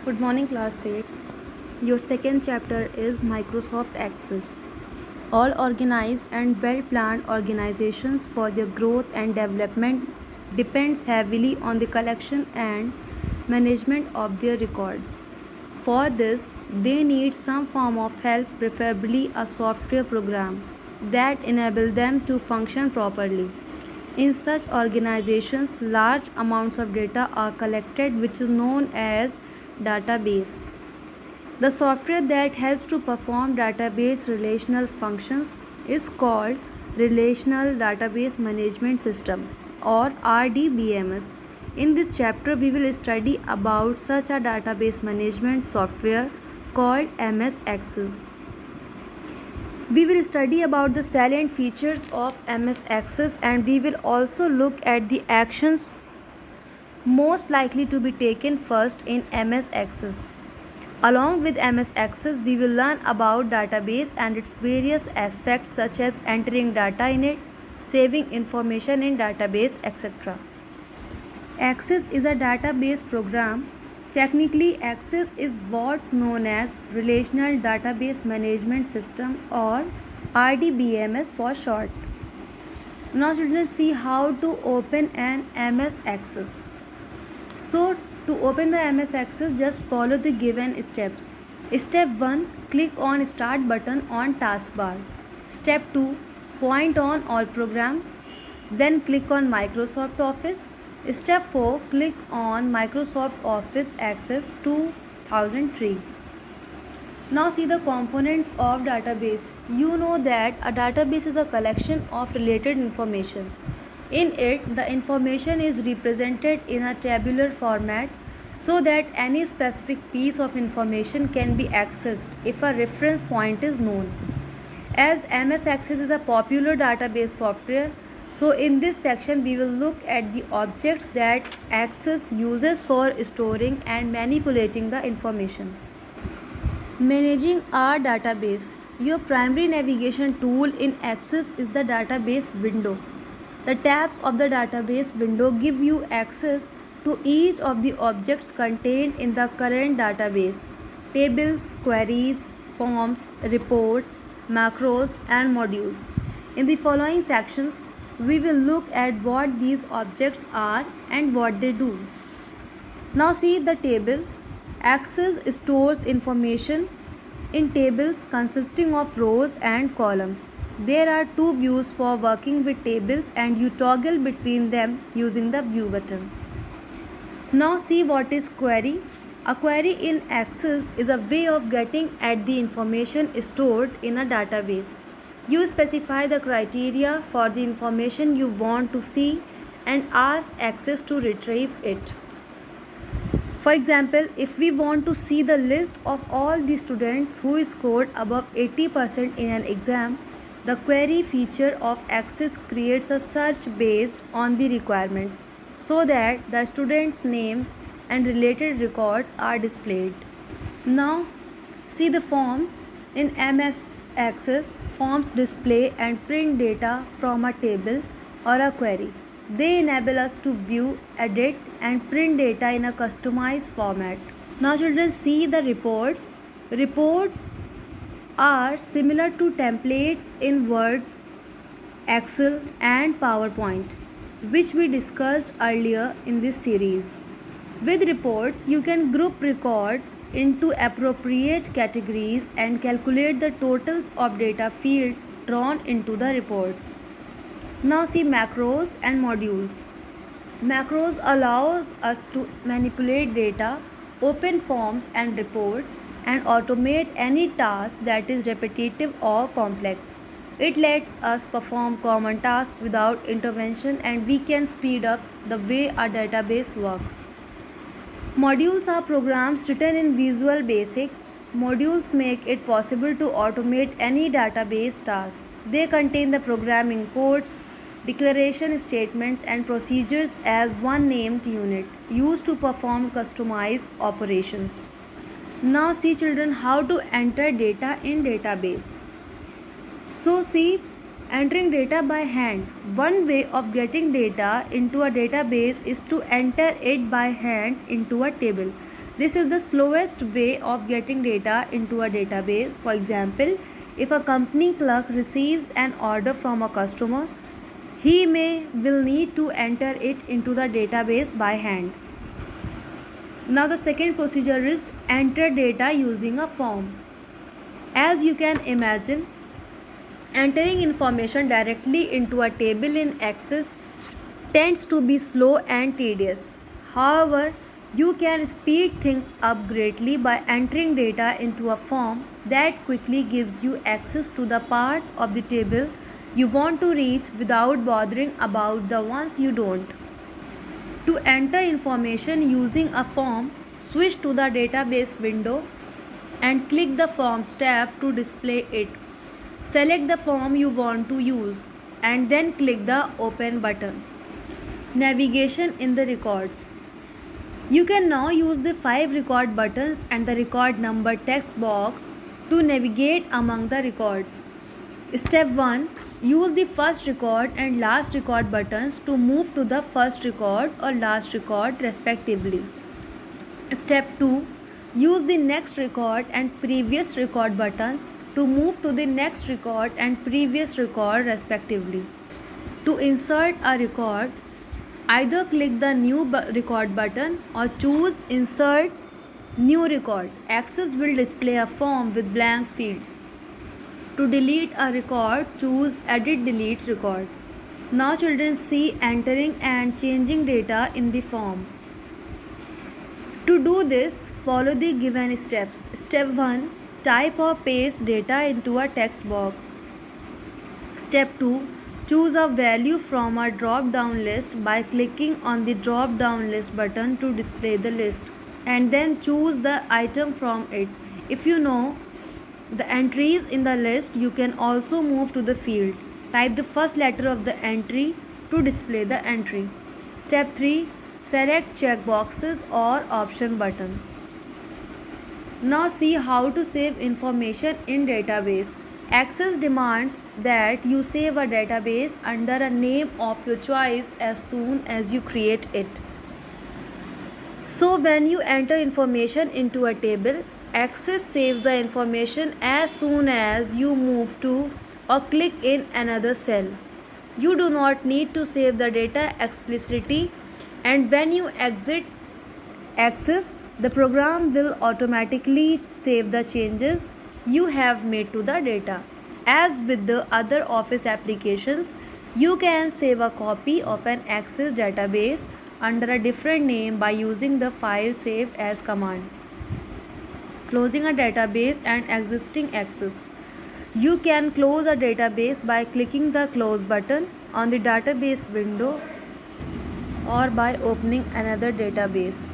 Good morning, class 8. Your second chapter is Microsoft Access. All organized and well-planned organizations for their growth and development depends heavily on the collection and management of their records. For this, they need some form of help, preferably a software program that enable them to function properly. In such organizations, large amounts of data are collected, which is known as database. The software that helps to perform database relational functions is called Relational Database Management System or RDBMS. In this chapter, we will study about such a database management software called MS Access. We will study about the salient features of MS Access, and we will also look at the actions most likely to be taken first in MS Access. Along with MS Access, we will learn about database and its various aspects such as entering data in it, saving information in database, etc. Access is a database program. Technically, Access is what's known as Relational Database Management System or RDBMS for short. Now students, see how to open an MS Access. So to open the MS Access, just follow the given steps. Step 1. Click on Start button on taskbar. Step 2. Point on All Programs. Then click on Microsoft Office. Step 4. Click on Microsoft Office Access 2003. Now see the components of database. You know that a database is a collection of related information. In it, the information is represented in a tabular format so that any specific piece of information can be accessed if a reference point is known. As MS Access is a popular database software, so in this section we will look at the objects that Access uses for storing and manipulating the information. Managing our database. Your primary navigation tool in Access is the database window. The tabs of the database window give you access to each of the objects contained in the current database: tables, queries, forms, reports, macros, and modules. In the following sections, we will look at what these objects are and what they do. Now see the tables. Access stores information in tables consisting of rows and columns. There are two views for working with tables and you toggle between them using the view button. Now see what is query. A query in Access is a way of getting at the information stored in a database. You specify the criteria for the information you want to see and ask Access to retrieve it. For example, if we want to see the list of all the students who scored above 80% in an exam, the query feature of Access creates a search based on the requirements so that the students' names and related records are displayed. Now, see the forms. In MS Access, forms display and print data from a table or a query. They enable us to view, edit, and print data in a customized format. Now children, see the reports. Reports are similar to templates in Word, Excel, and PowerPoint, which we discussed earlier in this series. With reports, you can group records into appropriate categories and calculate the totals of data fields drawn into the report. Now see macros and modules. Macros allows us to manipulate data, open forms and reports, and automate any task that is repetitive or complex. It lets us perform common tasks without intervention, and we can speed up the way our database works. Modules are programs written in Visual Basic. Modules make it possible to automate any database task. They contain the programming codes, declaration statements, and procedures as one named unit used to perform customized operations. Now see children how to enter data in database. So see, entering data by hand. One way of getting data into a database is to enter it by hand into a table. This is the slowest way of getting data into a database. For example, if a company clerk receives an order from a customer, he will need to enter it into the database by hand. Now the second procedure is enter data using a form. As you can imagine, entering information directly into a table in Access tends to be slow and tedious. However, you can speed things up greatly by entering data into a form that quickly gives you access to the parts of the table you want to reach without bothering about the ones you don't. To enter information using a form, switch to the database window and click the Forms tab to display it. Select the form you want to use and then click the Open button. Navigation in the records. You can now use the 5 record buttons and the record number text box to navigate among the records. Step 1. Use the first record and last record buttons to move to the first record or last record respectively. Step 2. Use the next record and previous record buttons to move to the next record and previous record respectively. To insert a record, either click the New Record button or choose Insert New Record. Access will display a form with blank fields. To delete a record, choose Edit Delete Record. Now children see entering and changing data in the form. To do this, follow the given steps. Step 1. Type or paste data into a text box. Step 2. Choose a value from a drop-down list by clicking on the drop-down list button to display the list, and then choose the item from it. If you know the entries in the list, you can also move to the field. Type the first letter of the entry to display the entry. Step 3. Select checkboxes or option button. Now see how to save information in database. Access demands that you save a database under a name of your choice as soon as you create it. So when you enter information into a table, Access saves the information as soon as you move to or click in another cell. You do not need to save the data explicitly, and when you exit Access, the program will automatically save the changes you have made to the data. As with the other Office applications, you can save a copy of an Access database under a different name by using the File Save As command. Closing a database and existing Access. You can close a database by clicking the Close button on the database window or by opening another database.